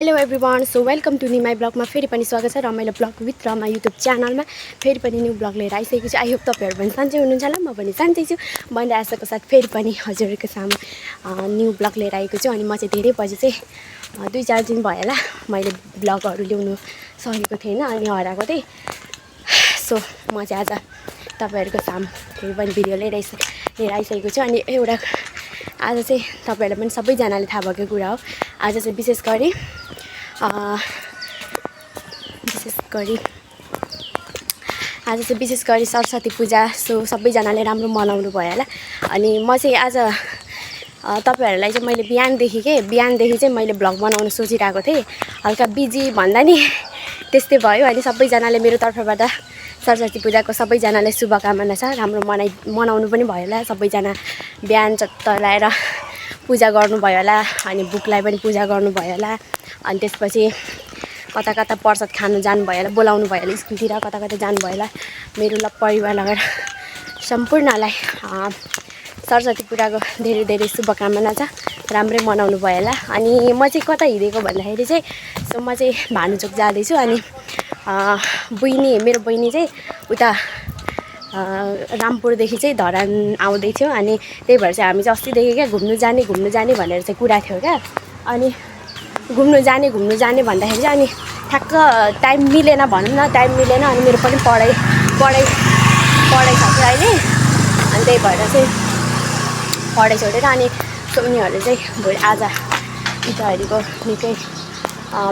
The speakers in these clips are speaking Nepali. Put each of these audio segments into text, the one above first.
Hello everyone, so welcome to Nimai ब्लगमा फेरि पनि स्वागत छ। रमाइलो ब्लग विथ रमा युट्युब च्यानलमा फेरि पनि न्यू ब्लग लिएर आइसकेको छु। आई होप तपाईँहरू पनि सन्चै हुनुहुन्छ होला, म पनि सन्चै छु। मैले आशाको साथ फेरि पनि हजुरहरूको सामु न्यू ब्लग लिएर आएको छु। अनि म चाहिँ धेरै पछि चाहिँ 2-4 दिन भयो होला मैले ब्लगहरू ल्याउनु सकेको थिएन अनि हराएको थिएँ। सो म चाहिँ आज तपाईँहरूको सामु फेरि पनि भिडियो लिएर आइसकेको छु। अनि एउटा आज चाहिँ तपाईँहरूलाई पनि सबैजनाले थाहा भएको कुरा हो, आज चाहिँ विशेष गरी सरस्वती पूजा। सो सबैजनाले राम्रो मनाउनु भयो होला। अनि म चाहिँ आज तपाईँहरूलाई चाहिँ मैले बिहानदेखि चाहिँ मैले भ्लग बनाउनु सोचिरहेको थिएँ। हल्का बिजी भन्दा नि त्यस्तै भयो। अनि सबैजनाले मेरो तर्फबाट सरस्वती पूजाको सबैजनाले शुभकामना छ। राम्रो मनाउनु पनि भयो होला। सबैजना बिहान चत्तलाएर पूजा गर्नुभयो होला। अनि बुकलाई पनि पूजा गर्नुभयो होला। अनि त्यसपछि कता कता प्रसाद खानु जानुभयो होला, बोलाउनु भयो होला, स्कुलतिर कता कता जानुभयो होला। मेरो परिवार लगेर सम्पूर्णलाई सरस्वती पूजाको धेरै धेरै शुभकामना छ। राम्रै मनाउनु भयो होला। अनि म चाहिँ कता हिँडेको भन्दाखेरि चाहिँ म चाहिँ भानुचोक जाँदैछु। अनि मेरो बहिनी चाहिँ उता रामपुरदेखि चाहिँ धरान आउँदैथ्यो। अनि त्यही भएर चाहिँ हामी चाहिँ अस्तिदेखि क्या घुम्नु जाने भनेर चाहिँ कुरा थियो क्या। अनि घुम्नु जाने भन्दाखेरि चाहिँ अनि ठ्याक्क टाइम मिलेन भनौँ न, अनि मेरो पनि पढाइ छ कि अहिले। अनि त्यही भएर चाहिँ पढाइ छोडेर अनि उनीहरूले चाहिँ आज इटाहरीको निकै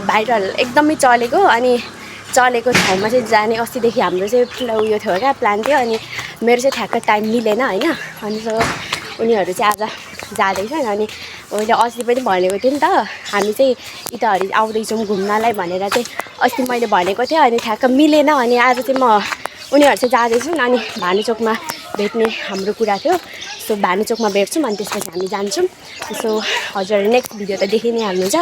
भाइरल एकदमै चलेको ठाउँमा चाहिँ जाने अस्तिदेखि हाम्रो चाहिँ उयो थियो क्या, प्लान थियो। अनि मेरो चाहिँ ठ्याक्क टाइम मिलेन होइन। अनि उनीहरू चाहिँ आज जाँदैछन्। अनि मैले अस्ति पनि भनेको थिएँ नि त, हामी चाहिँ इटाहरी आउँदैछौँ घुम्नलाई भनेर चाहिँ अस्ति मैले भनेको थिएँ। अनि ठ्याक्क मिलेन। अनि आज चाहिँ उनीहरू चाहिँ जाँदैछौँ। अनि भानुचोकमा भेट्ने हाम्रो कुरा थियो। सो भानुचोकमा भेट्छौँ अनि त्यसपछि हामी जान्छौँ। सो हजुर नेक्स्ट भिडियो त देखि नै हाल्नुहुन्छ।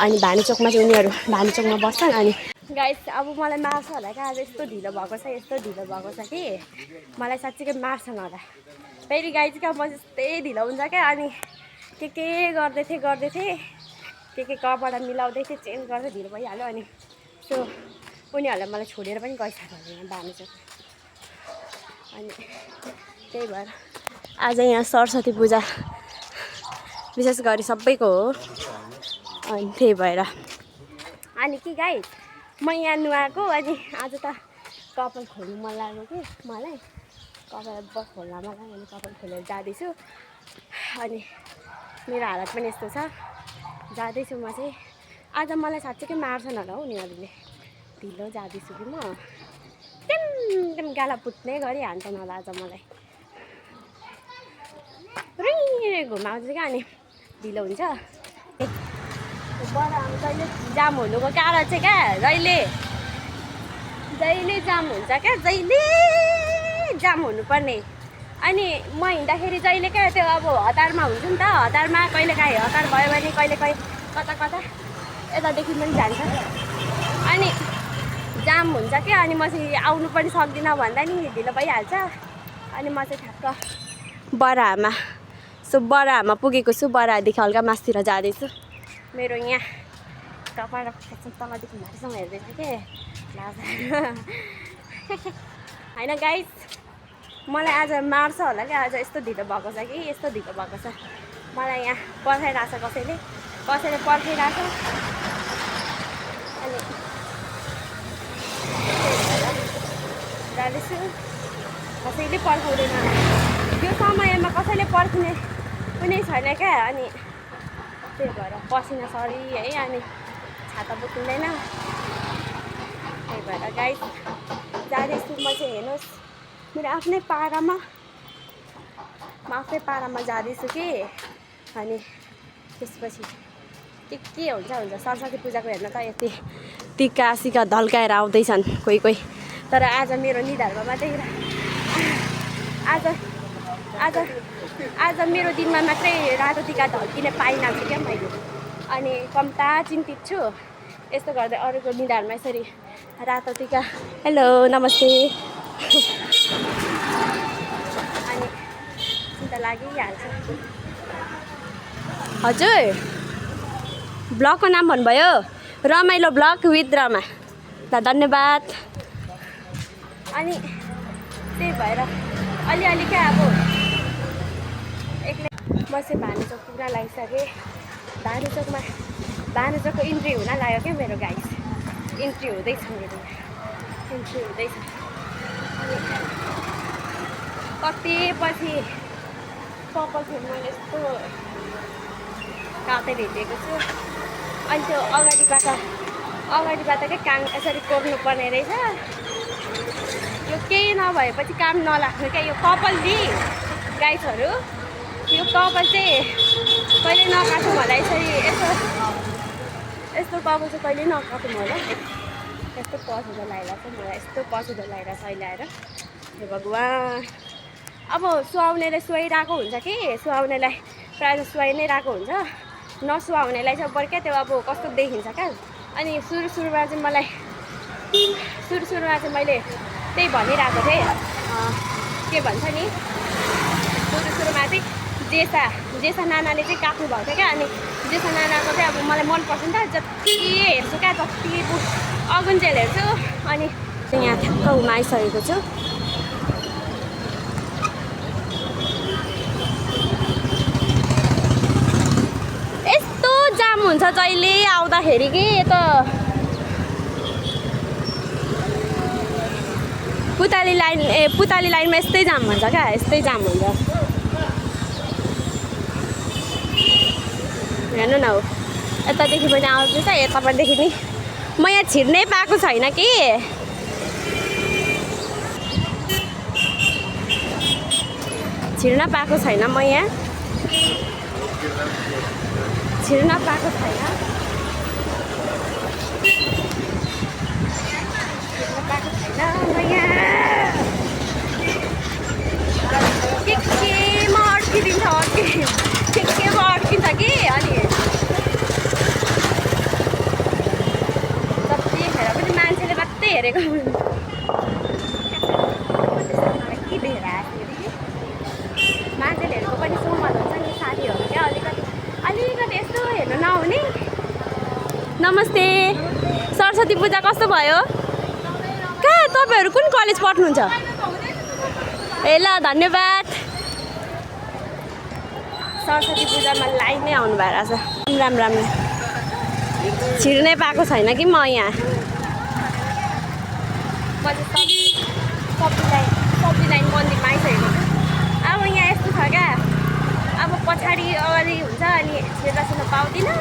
अनि भानुचोकमा चाहिँ उनीहरू भानुचोकमा बस्छन्। अनि गाइस अब मलाई मार्छ होला क्या, आज यस्तो ढिलो भएको छ कि मलाई साँच्चीकै मार्छन् होला। फेरि गाइस क्या म त्यस्तै ढिलो हुन्छ क्या। अनि के गर्दै थिएँ के कपडा मिलाउँदै थिएँ, चेन्ज गर्दै ढिलो भइहाल्यो। अनि सो उनीहरूलाई मलाई छोडेर पनि गइसक्यो यहाँ भानुचोक। अनि त्यही भएर आज यहाँ सरस्वती पूजा विशेष गरी सबैको हो। अनि त्यही भएर अनि के गाइस म यहाँ नुहाएको। अनि आज त कपाल खोल्नु मन लाग्यो कि मलाई, कपाल खोल्न मन लाग्यो। अनि कपाल खोलेर जाँदैछु। अनि मेरो हालत पनि यस्तो छ, जाँदैछु म चाहिँ। आज मलाई साँच्चीकै मार्छन् होला हौ उनीहरूले, ढिलो जाँदैछु कि म टिम गाला पुत्ने गरी हान्छन् होला आज मलाई। घुमाउँछ क्या अनि ढिलो हुन्छ। बडा जहिले जाम हुनुको कारण चाहिँ क्या, जहिले जाम हुन्छ क्या, जहिले जाम हुनुपर्ने। अनि म हिँड्दाखेरि जहिले क्या त्यो अब हतारमा हुन्छु नि त, हतारमा कहिलेकाहीँ हतार भयो भने कहिलेकाहीँ कता यतादेखि पनि जान्छ। अनि जाम हुन्छ क्या। अनि म चाहिँ आउनु पनि सक्दिनँ भन्दा नि ढिलो भइहाल्छ। अनि म चाहिँ ठ्याक्क बरामा पुगेको छु। बरादेखि हल्का मासतिर जाँदैछु। मेरो यहाँ कपाल तलदेखि माथिसम्म हेर्दैछ के होइन गाइस, मलाई आज मार्छ होला क्या। आज यस्तो ढिलो भएको छ कि मलाई यहाँ पर्खाइरहेछ, कसैले पर्खाइरहेछ। अनि जाँदैछु, कसैले पर्खाउँदैन यो समयमा, कसैले पर्खिने कुनै छैन क्या। अनि त्यही भएर पसिना सरी है। अनि छाता बोकिँदैन। त्यही भएर गाइस जाँदैछु म चाहिँ। हेर्नुहोस् मेरो आफ्नै पारामा जाँदैछु कि। अनि त्यसपछि के हुन्छ सरस्वती पूजाको हेर्न त यति टिका सिका ढल्काएर आउँदैछन् कोही। तर आज मेरो निधारमा मात्रै आज मेरो दिनमा मात्रै रातो टिका ढल्किने पाइनँ क्या मैले। अनि कम्ता चिन्तित छु। यस्तो गर्दै अरूको निधारमा यसरी रातो टिका, हेलो नमस्ते। अनि चिन्ता लागिहाल्छ। हजुर ब्लगको नाम भन्नुभयो? रमाइलो ब्लग विथ रमा ल धन्यवाद। अनि त्यही भएर अलिअलि क्या अब एक्लै म चाहिँ भानुचोक पुग्न लागिसकेँ। भानुचोकको इन्ट्री हुन लाग्यो क्या मेरो गाइस। इन्ट्री हुँदैछ मेरो, इन्ट्री हुँदैछ। कति पछि कपाल फेरि मैले यस्तो काटेर हिँडेको छु। अनि त्यो अगाडिबाट क्या काम यसरी कोर्नुपर्ने रहेछ। यो केही नभएपछि काम नलाग्नु क्या। यो कपाल दि गाइसहरू, यो कपाल चाहिँ कहिले नकाटौँ होला। यसरी यस्तो कपाल चाहिँ कहिले नकाटौँ होला। यस्तो पछुतो लगाइरहेको छ मलाई, यस्तो पछुतो लगाइरहेको छ अहिले आएर। हे भगवान्, अब सुहाउनेले सुहाइरहेको हुन्छ कि सुहाउनेलाई प्रायः सुहाइ नै रहेको हुन्छ। नसुहाउनेलाई चाहिँ बरु क्या त्यो अब कस्तो देखिन्छ क्या। अनि सुरुमा चाहिँ मैले त्यही भनिरहेको थिएँ, के भन्छ नि, सुरुमा चाहिँ जेसा नानाले चाहिँ काट्नु भएको थियो क्या। अनि जेसा नानाको चाहिँ अब मलाई मनपर्छ नि त, जति हेर्छु क्या, जति अगुन्जेल हेर्छु। अनि यहाँ ठ्याक्क उमाइसकेको छु। यस्तो जाम हुन्छ जहिले आउँदाखेरि कि यता पुताली लाइनमा यस्तै जाम हुन्छ क्या, यस्तै जाम हुन्छ। हेर्नु न, हो यतादेखि पनि आउँदैछ, यतापट्टिदेखि नि म यहाँ छिर्नै पाएको छैन कि। छिर्न पाएको छैन म यहाँ, छिर्न पाएको छैन। केमा अड्किदिन्छ केमा अड्किन्छ कि। अनि जतिखेर पनि मान्छेले मात्रै हेरेको के देखेर आएको मान्छेले हेरेको पनि सोमत हुन्छ नि साथीहरू क्या। अलिकति यस्तो हेर्नु नहुने। नमस्ते, सरस्वती पूजा कस्तो भयो? कहाँ तपाईँहरू कुन कलेज पढ्नुहुन्छ? ए ल धन्यवाद। सरस्वती पूजामा लाइनै आउनु भएर छ। राम्रो छिर्नै पाएको छैन कि म यहाँ। म चाहिँ सब्जी लाइन मन्दिरमा आइसकेको छु। अब यहाँ यस्तो छ क्या, अब पछाडि अगाडि हुन्छ अनि छिर्न पाउँदिनँ।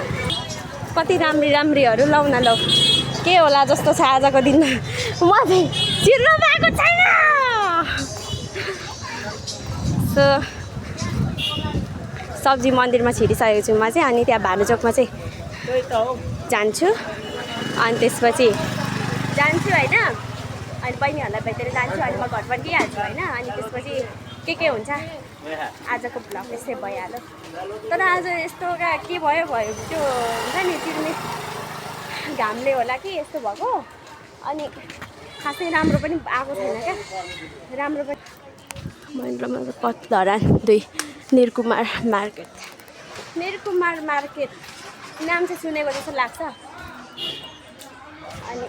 कति राम्रीहरू लौ न लौ, के होला जस्तो छ आजको दिनमा। म चाहिँ छिर्नु पाएको छैन। सो सब्जी मन्दिरमा छिरिसकेको छु म चाहिँ। अनि त्यहाँ भानुचोकमा चाहिँ जान्छु। अनि त्यसपछि जान्छु होइन, अनि बहिनीहरूलाई भेटेर जान्छु। अनि म घर पनि गइहाल्छु होइन। अनि त्यसपछि के हुन्छ आजको भ्लग यस्तै भइहाल्यो। तर आज यस्तो के भयो त्यो हुन्छ नि, चिर्ने घामले होला कि यस्तो भएको। अनि खासै राम्रो पनि आएको छैन क्या, राम्रो पनि। महेन्द्रमा पत्लधरान 2 निरकुमार मार्केट नाम चाहिँ सुनेको जस्तो लाग्छ। अनि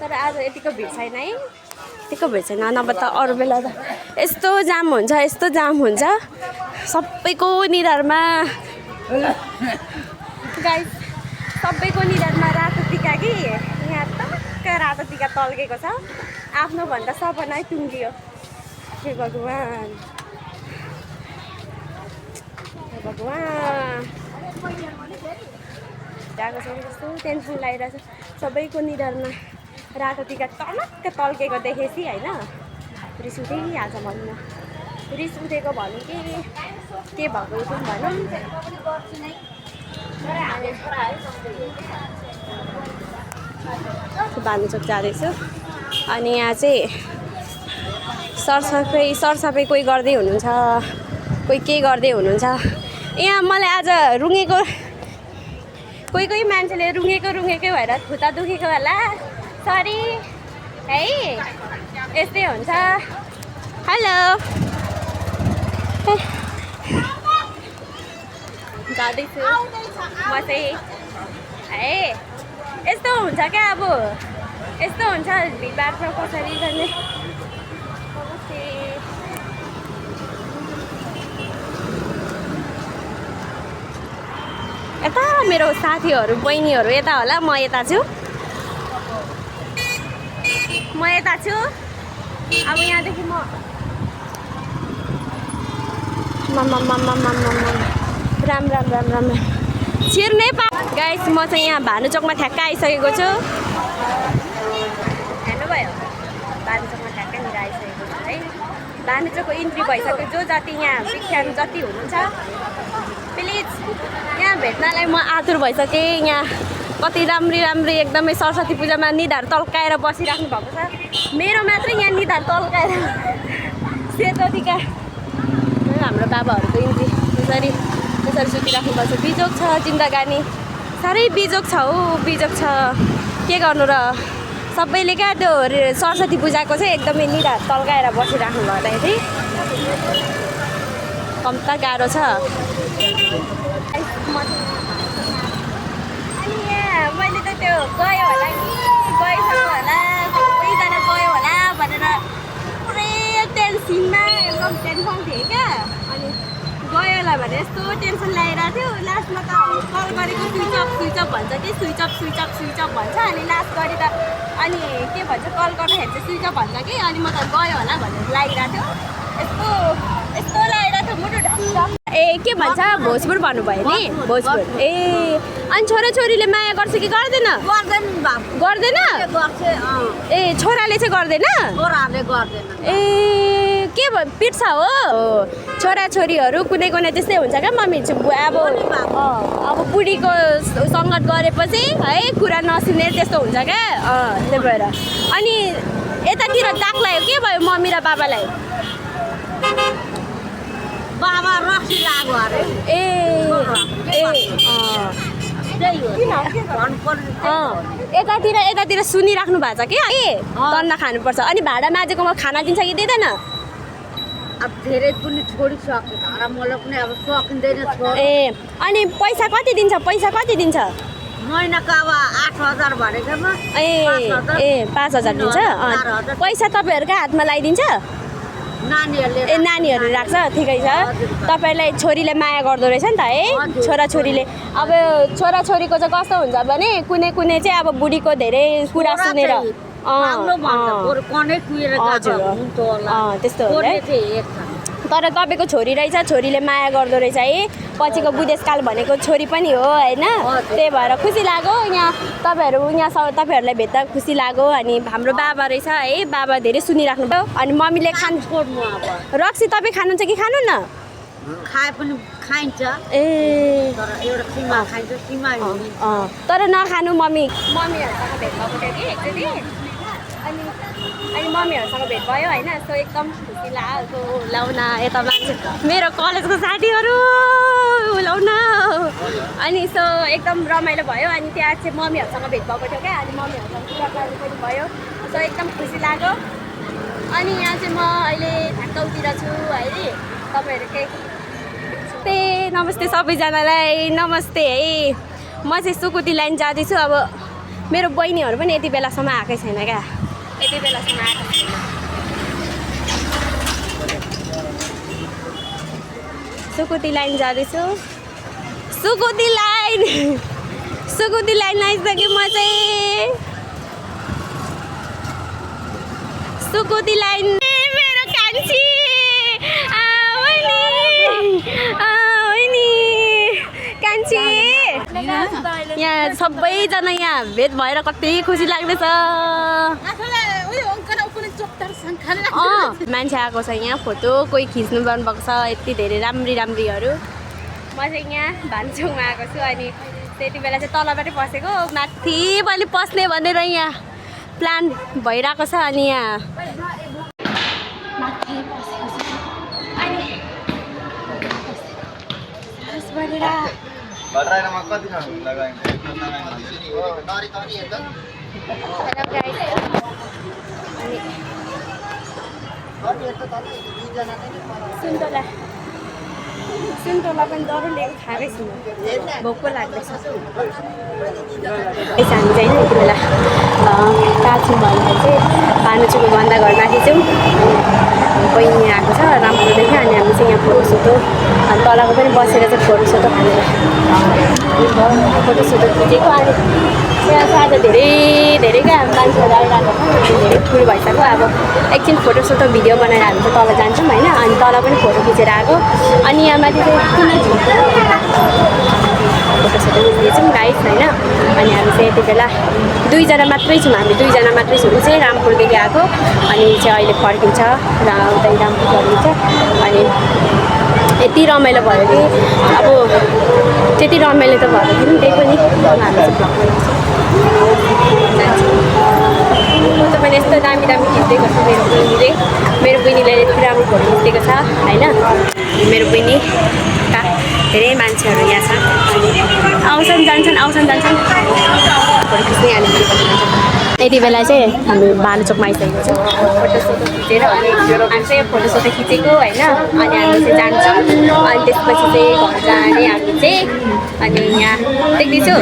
तर आज यतिको भिड छैन है, यतिको भिड छैन। नभए त अरू बेला त यस्तो जाम हुन्छ सबैको निधारमा। गाइस सबैको निधारमा रातो टिका कि यहाँ टक्क रातो टिका तल्केको छ। आफ्नो भन्दा सपना टुङ्गियो। हे भगवान्, गएको छ कस्तो टेन्सन लागिरहेको छ। सबैको निधारमा रातो टिका टनक्क तल्केको देखेपछि होइन रिस उठिहाल्छ मनमा। रिस उठेको भनौँ कि के भएको भनौँ। भानुचोक जाँदैछु। अनि यहाँ चाहिँ सरसफाइ कोही गर्दै हुनुहुन्छ, कोही के गर्दै हुनुहुन्छ। यहाँ मलाई आज रुँगेको कोही मान्छेले रुँगेकै भएर खुट्टा दुखेको होला, सरी है। यस्तै हुन्छ। हेलो जाँदैछु म चाहिँ है यस्तो हुन्छ क्या अब यस्तो हुन्छ भिडभाडमा कसरी गर्ने यता मेरो साथीहरू बहिनीहरू यता होला म यता छु अब यहाँदेखि म राम राम राम राम छिर्नै गाइस म चाहिँ यहाँ भानुचोकमा ठ्याक्क आइसकेको छु हेर्नुभयो भानुचोकमा ठ्याक्कैनिर आइसकेको छु है भानुचोकको इन्ट्री भइसक्यो जो जति यहाँ विख्यात जति हुनुहुन्छ प्लिज यहाँ भेट्नलाई म आतुर भइसकेँ यहाँ कति राम्री एकदमै सरस्वती पूजामा निधार तल्काएर बसिराख्नु भएको छ मेरो मात्रै यहाँ निधार तल्काएर सेतोटीका हाम्रो बाबाहरूको इन्ट्री त्यसरी सुतिराख्नु पर्छ बिजोग छ जिन्दगानी साह्रै बिजोग छ बिजोग छ के गर्नु र सबैले क्या त्यो सरस्वती पूजाको चाहिँ एकदमै निधार तल्काएर बसिराख्नु गर्दाखेरि कम्ता गाह्रो छ अनि यहाँ मैले त त्यो गयो होला कि गइसक्यो होला सबैजना गयो होला भनेर पुरै टेन्सनमा एकदम टेन्सन थिएँ क्या अनि गयो होला भने यस्तो टेन्सन लगाइरहेको थियो लास्टमा त कल गरेको स्विच अफ भन्छ कि स्विच अफ भन्छ अनि लास्ट गरी त अनि के भन्छ कल गर्दाखेरि चाहिँ स्विच अफ भन्छ कि अनि म त गयो होला भनेर लागिरहेको थियो यस्तो लागिरहेको थियो मुटु ढक्क ए के भन्छ भोजपुर भन्नुभयो नि भोजपुर ए अनि छोराछोरीले माया गर्छ कि गर्दैन गर्दैन ए छोराले चाहिँ गर्दैन ए के पिट्छ हो छोराछोरीहरू कुनै त्यस्तै हुन्छ क्या मम्मी अब बुढीको सङ्गत गरेपछि है कुरा नसुनेर त्यस्तो हुन्छ क्या त्यही भएर अनि यतातिर दाग लाग्यो के भयो मम्मी र बाबालाई बाबा रक्सी लाग्यो अरे यतातिर सुनिराख्नु भएको छ कि दण्ड खानुपर्छ अनि भाडा माझेकोमा खाना दिन्छ कि दिँदैन अब धेरै पनि छोडिसक्यो भाडा मलाई पनि अब सकिँदैन ए अनि पैसा कति दिन्छ महिनाको अब 8,000 भनेकोमा ए 5,000 दिन्छ पैसा तपाईँहरूकै हातमा लगाइदिन्छ नानीहरूले राख्छ ठिकै छ तपाईँलाई छोरीले माया गर्दो रहेछ नि त है छोराछोरीले अब छोराछोरीको चाहिँ कस्तो हुन्छ भने कुनै चाहिँ अब बुढीको धेरै कुरा सुनेर त्यस्तो हो तर तपाईँको छोरी रहेछ छोरीले माया गर्दो रहेछ है पछिको बुढेसकाल भनेको छोरी पनि हो होइन त्यही भएर खुसी लाग्यो यहाँ तपाईँहरूलाई भेट्दा खुसी लाग्यो अनि हाम्रो बाबा रहेछ है बाबा धेरै सुनिराख्नु भयो अनि मम्मीले रक्सी तपाईँ खानुहुन्छ कि खानु न खाए पनि खाइन्छ ए तर नखानु मम्मीहरूसँग भेट भएको थियो कि एकचोटि अनि मम्मीहरूसँग भेट भयो होइन सो एकदम खुसी लाग्यो ल्याउन यता मान्छे मेरो कलेजको साथीहरू ल्याउन अनि सो एकदम रमाइलो भयो अनि त्यहाँ चाहिँ मम्मीहरूसँग भेट भएको थियो क्या अनि मम्मीहरूसँग कुराकानी पनि भयो सो एकदम खुसी लाग्यो अनि यहाँ चाहिँ म अहिले ठ्याक्कतिर छु है तपाईँहरू नमस्ते सबैजनालाई नमस्ते है म चाहिँ सुकुटी लाइन जाँदैछु अब मेरो बहिनीहरू पनि यति बेलासम्म आएकै छैन क्या यति बेलासम्म आएको छैन सुकुटी लाइन जाँदैछु सुकुटी लाइन आइसकेँ म चाहिँ सुकुटी लाइन मेरो कान्छी कान्छी यहाँ सबैजना यहाँ भेट भएर कति खुसी लाग्दैछ मान्छे आएको छ यहाँ फोटो कोही खिच्नु गर्नुभएको छ यति धेरै राम्रीहरू म चाहिँ यहाँ भान्चोकमा आएको छु अनि त्यति बेला चाहिँ तलबाटै पसेको माथि मैले पस्ने भनेर यहाँ प्लान भइरहेको छ अनि यहाँ माथि पसेको छु अनि सुन्तला सुन्तला पनि डरलेको खाएकै छु भोक पो लाग्दैछ हामी चाहिँ यति बेला कहाँ छौँ भन्दाखेरि चाहिँ भानुचोको भन्दा घरमाथि छौँ बहिनी आएको छ रामपुरदेखि अनि हामी चाहिँ यहाँ फोटोसोटो अनि तलको पनि बसेर चाहिँ फोटोसोटो खानेर फोटोसोटो खिचेको अनि त्यहाँ चाहिँ आज धेरै क्या मान्छेहरू आइरहेको छ धेरै ठुलो भइसक्यो अब एकछिन फोटोसोटो भिडियो बनाएर हामी चाहिँ तल जान्छौँ होइन अनि तल पनि फोटो खिचेर आएको अनि यहाँ माथि चाहिँ फोटोसोटो खिचेछौँ गाइस होइन अनि हामी चाहिँ यति बेला दुईजना मात्रै छौँ हामी दुईजना मात्रै छौँ ऊ चाहिँ रामपुरदेखि आएको अनि चाहिँ अहिले फर्किन्छ र उतै रामपुर फर्किन्छ अनि यति रमाइलो भयो कि अब त्यति रमाइलो त भएको थियो नि त्यही पनि हामी चाहिँ फोटो पनि यस्तो दामी खिच्दैको छ मेरो बहिनीले यति राम्रो फोटो खिच्दैको छ होइन मेरो बहिनी धेरै मान्छेहरू यहाँ छ आउँछन् जान्छन् फोटो खिच्ने अनि यति बेला चाहिँ हामी भानुचोकमा आइसकेको छौँ फोटोसोटो खिचेर अनि हामी चाहिँ फोटोसोटो खिचेको होइन अनि हामी चाहिँ जान्छौँ अनि त्यसपछि चाहिँ घर जाने हामी चाहिँ अनि यहाँ देख्दैछु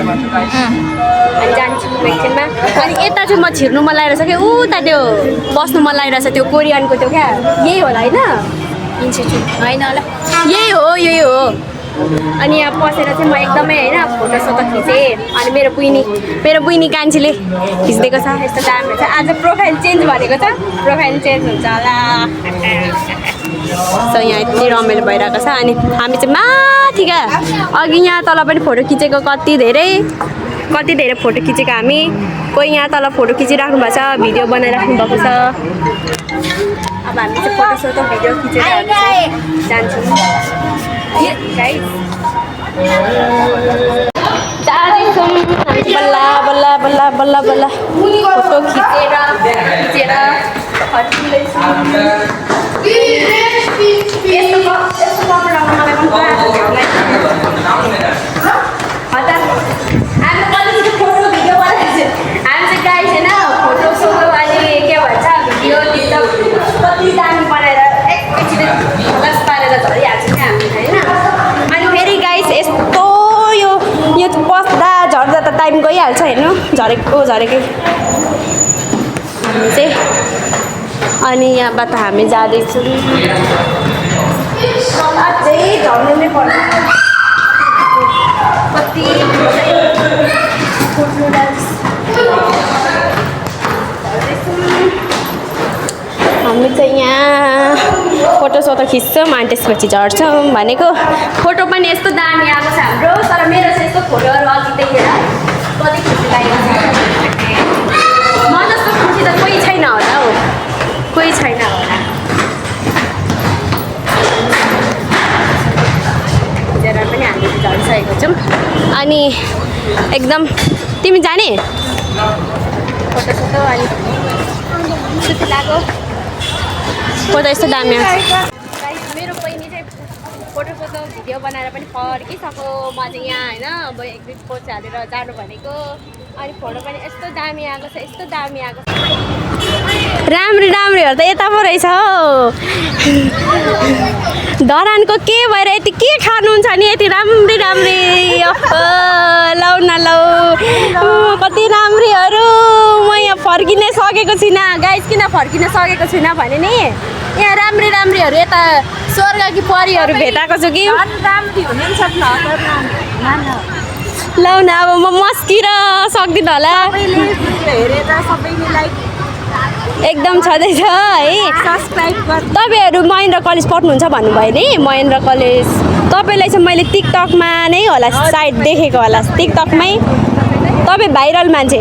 अनि जान्छौँ एकछिनमा अनि यता चाहिँ म छिर्नु मन लागिरहेछ कि उता त्यो बस्नु मन लागिरहेछ त्यो कोरियनको त्यो क्या यही होला होइन इन्स्टिट्युट होइन होला यही हो अनि यहाँ बसेर चाहिँ म एकदमै होइन फोटोसोटो खिचेँ अनि मेरो बहिनी कान्छीले खिचिदिएको छ यस्तो दामी छ आज प्रोफाइल चेन्ज भनेको छ प्रोफाइल चेन्ज हुन्छ होला सो यहाँ यति रमाइलो भइरहेको छ अनि हामी चाहिँ माथि क्या अघि यहाँ तल पनि फोटो खिचेको कति धेरै फोटो खिचेको हामी कोही यहाँ तल फोटो खिचिराख्नु भएको छ भिडियो बनाइराख्नु भएको छ अब हामी चाहिँ फोटोसोटो भिडियो खिचेर जान्छौँ गाइस जाँदैछौँ बल्ल फोटो खिचेर फर्किँदैछौँ यस्तो कपडामा मलाई पनि पुरा हामी कलेजको फोटो भिडियो बनाएको हामी चाहिँ गाइस होइन फोटोसोटो अनि के भन्छ भिडियो टिकटक कति दामी बनाएर एकैछिन लस पारेर झरिहाल्छौँ क्या हामी होइन अनि फेरि गाइस यस्तो यो पस्दा झर्दा त टाइम गइहाल्छ हेर्नु झरेकै हामी चाहिँ अनि यहाँबाट हामी जाँदैछौँ अझै झर्नु नै पर्छ कति हामी चाहिँ यहाँ फोटोसोटो खिच्छौँ अनि त्यसपछि झर्छौँ भनेको फोटो पनि यस्तो दामी आएको छ हाम्रो तर मेरो चाहिँ यस्तो फोटोहरू अघि देखेर कति खुसी लागेको छ म जस्तो खुसी त कोही छैन होला हौ कोही छैन होला खिचेर पनि हामी झरिसकेको छौँ अनि एकदम तिमी जाने फोटोसोटो अनि खुसी लाग्यो फोटो यस्तो दामी आउँछ मेरो बहिनी चाहिँ फोटोसोटो भिडियो बनाएर पनि फर्किसक्यो म चाहिँ यहाँ होइन अब एक दुई पोस्ट हालेर जानु भनेको अनि फोटो पनि यस्तो दामी आएको छ राम्रीहरू त यता पो रहेछ हौ धरानको के भएर यति के खानुहुन्छ नि यति राम्री लौ न लौ कति राम्रीहरू म यहाँ फर्किनै सकेको छुइनँ गाइस किन फर्किन सकेको छुइनँ भने नि यहाँ राम्रीहरू यता स्वर्ग कि परीहरू भेटाएको छु कि लौ न अब म मस्किएर सक्दिनँ होला एकदम छँदैछ है तपाईँहरू महेन्द्र कलेज पढ्नुहुन्छ भन्नुभयो नि महेन्द्र कलेज तपाईँलाई चाहिँ मैले टिकटकमा नै होला सायद देखेको होला टिकटकमै तपाईँ भाइरल मान्छे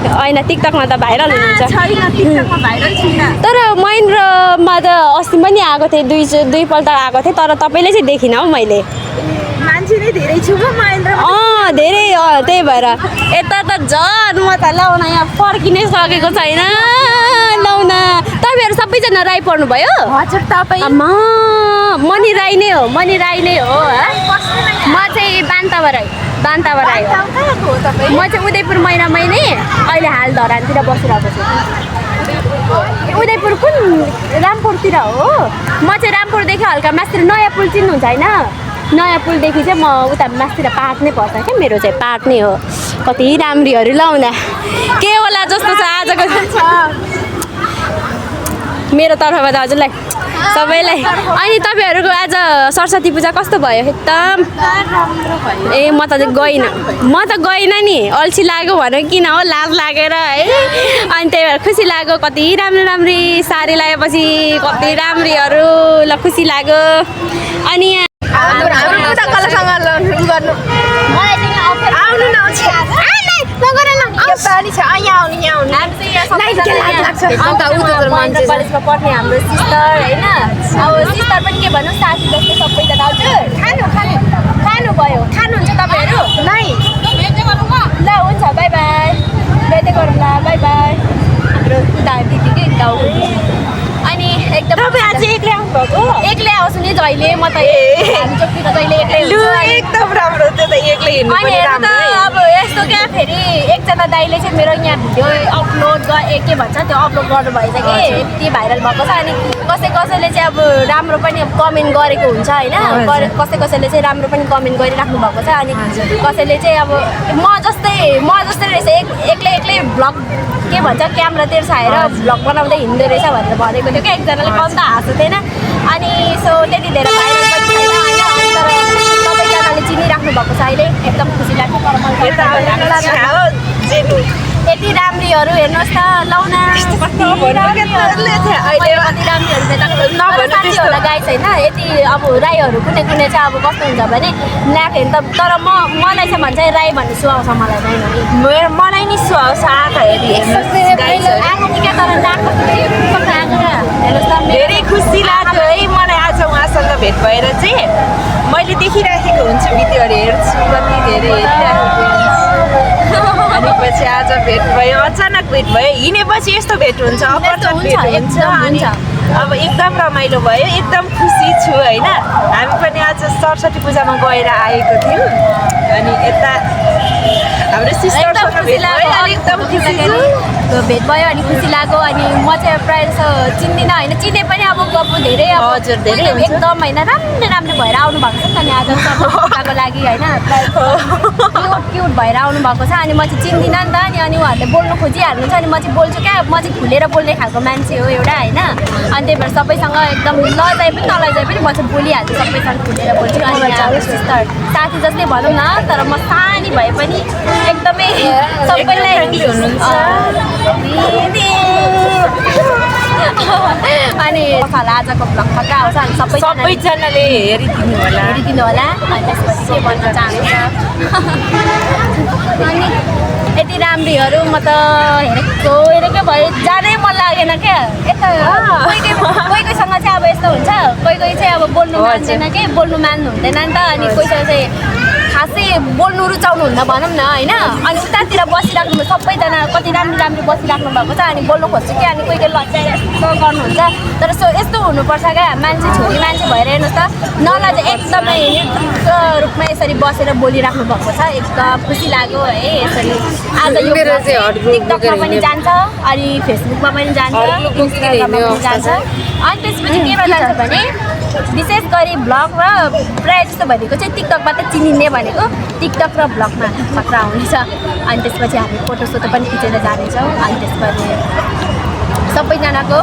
होइन टिकटकमा त भाइरल हुनुहुन्छ तर महेन्द्रमा त अस्ति पनि आएको थिएँ दुईपल्ट आएको थिएँ तर तपाईँले चाहिँ देखिनँ हौ मैले मान्छे नै धेरै छु महेन्द्र धेरै त्यही भएर यता त झन् म त लाउन यहाँ फर्किनै सकेको छैन लाउन तपाईँहरू सबैजना राई पढ्नुभयो हजुर तपाईँ मनी राई नै हो म चाहिँ बान्ताबाट आयो म चाहिँ उदयपुर महिनामै नै अहिले हाल धरानतिर बसिरहेको छु उदयपुर कुन रामपुरतिर हो म चाहिँ रामपुरदेखि हल्का मास्तिर नयाँ पुल चिन्नुहुन्छ होइन नयाँ पुलदेखि चाहिँ म उता मास्तिर पार्ट नै पर्छ क्या मेरो चाहिँ पार्ट नै हो कति राम्रीहरू लाउँदा के होला जस्तो छ आजको मेरो तर्फबाट हजुरलाई सबैलाई अनि तपाईँहरूको आज सरस्वती पूजा कस्तो भयो एकदम ए म त गइनँ नि अल्छी लाग्यो भनौँ किन हो लाज लागेर है अनि त्यही भएर खुसी लाग्यो कति राम्री साडी लगाएपछि कति राम्रीहरू ल खुसी लाग्यो अनि यहाँ कलेजमा पढ्ने हाम्रो सिस्टर होइन अब सिस्टर पनि के भन्नु साथी जस्तो सबैजना हजुर खानु भयो खानुहुन्छ तपाईँहरू ल हुन्छ बाई बाई भेट्दै गरौँ ल बाई बाई हाम्रो उता दिदीकै गाउँको अनि एकदम आज एक्लै आउनुभएको एक्लै आउँछु नि जहिले म त हामी चोकतिर जहिले एक्लै एकदम राम्रो त्यो त एक्लै हिँड्नु अनि अब यस्तो क्या फेरि एकजना दाइले चाहिँ मेरो यहाँ भिडियो अपलोड के भन्छ त्यो अपलोड गर्नु भएछ कि यति भाइरल भएको छ अनि कसैले चाहिँ अब राम्रो पनि कमेन्ट गरेको हुन्छ होइन कसैले चाहिँ राम्रो पनि कमेन्ट गरिराख्नु भएको छ अनि कसैले चाहिँ अब म जस्तै रहेछ एक्लै भ्लग के भन्छ क्यामेरा तेर्साएर भ्लग बनाउँदै हिँड्दो रहेछ भनेर भनेको थियो क्या एकजनाले कम त हाँसो थिएन अनि सो त्यति धेरै भाइरल पनि छैन होइन तर सबैजनाले चिनिराख्नु भएको छ अहिले एकदम खुसी लाग्छ यति राम्रीहरू हेर्नुहोस् त लाउन कति राम्रीहरू भेटाएको गाई छैन यति अब राईहरू कुनै चाहिँ अब कस्तो हुन्छ भने ल्याक हेर्नु त तर मलाई चाहिँ भन्छ राई भन्ने सुहाउँछ मलाई चाहिँ मलाई नि सुहाउँछ आँखा आएको कि क्या तर हेर्नुहोस् त धेरै खुसी लाग्यो है मलाई आज उहाँसँग भेट भएर चाहिँ मैले देखिराखेको हुन्छु भिडियोहरू हेर्छु कति धेरै हेरिराखेको अनि पछि आज भेट भयो अचानक भेट भयो हिँडेपछि यस्तो भेट हुन्छ अपर्चन भेट हुन्छ अनि अब एकदम रमाइलो भयो एकदम खुसी छु होइन हामी पनि आज सरस्वती पूजामा गएर आएको थियौँ अनि यता हाम्रो सिस्टरसँग भेट भयो अनि एकदम खुसी छु भेट भयो अनि खुसी लाग्यो अनि म चाहिँ प्रायः जस्तो चिन्दिनँ होइन चिने पनि अब गफ धेरै अब हजुर धेरै एकदम होइन राम्रो भएर आउनु भएको छ नि त आज सबैको लागि होइन क्युट भएर आउनु भएको छ अनि म चाहिँ चिन्दिनँ नि त अनि उहाँहरूले बोल्नु खोजिहाल्नुहुन्छ अनि म चाहिँ बोल्छु क्या म चाहिँ खुलेर बोल्ने खालको मान्छे हो एउटा होइन अनि त्यही भएर सबैसँग एकदम लजाए पनि नलजाए पनि म चाहिँ बोलिहाल्छु सबैसँग खुलेर बोल्छु अनि सिस्टर साथी जस्तै भनौँ न तर म सानी भए पनि एकदमै सबैलाई अनि आजको भ्लग खतरा आउँछ अनि सबैजनाले हेरिदिनु होला अनि त्यसपछि के भन्न चाहनुहुन्छ अनि यति राम्रीहरू म त हेरेकै भयो जानै मन लागेन क्या यता कोहीसँग चाहिँ अब यस्तो हुन्छ कोही चाहिँ अब बोल्नु मान्दैन कि बोल्नु मान्नु हुँदैन नि त अनि कोहीसँग चाहिँ खासै बोल्नु रुचाउनु हुन्न भनौँ न होइन अनि उतातिर बसिराख्नु सबैजना कति राम्रो बसिराख्नु भएको छ अनि बोल्नु खोज्छु कि अनि कोही लज्जाएर यस्तो गर्नुहुन्छ तर यस्तो हुनुपर्छ क्या मान्छे छोरी मान्छे भएर हेर्नुहोस् त नलजा एकदमै निर्धक्क रूपमा यसरी बसेर बोलिराख्नु भएको छ एकदम खुसी लाग्यो है यसरी आज यो टिकटकमा पनि जान्छ अनि फेसबुकमा पनि जान्छ इन्स्टाग्राममा पनि जान्छ अनि त्यसपछि केमा जान्छ भने विशेष गरी भ्लग र प्रायः जस्तो भनेको चाहिँ टिकटकबाट चिनिने भनेको टिकटक र भ्लगमा खतरा हुनेछ अनि त्यसपछि हामी फोटोसोटो पनि खिचेर जानेछौँ अनि त्यसपछि सबैजनाको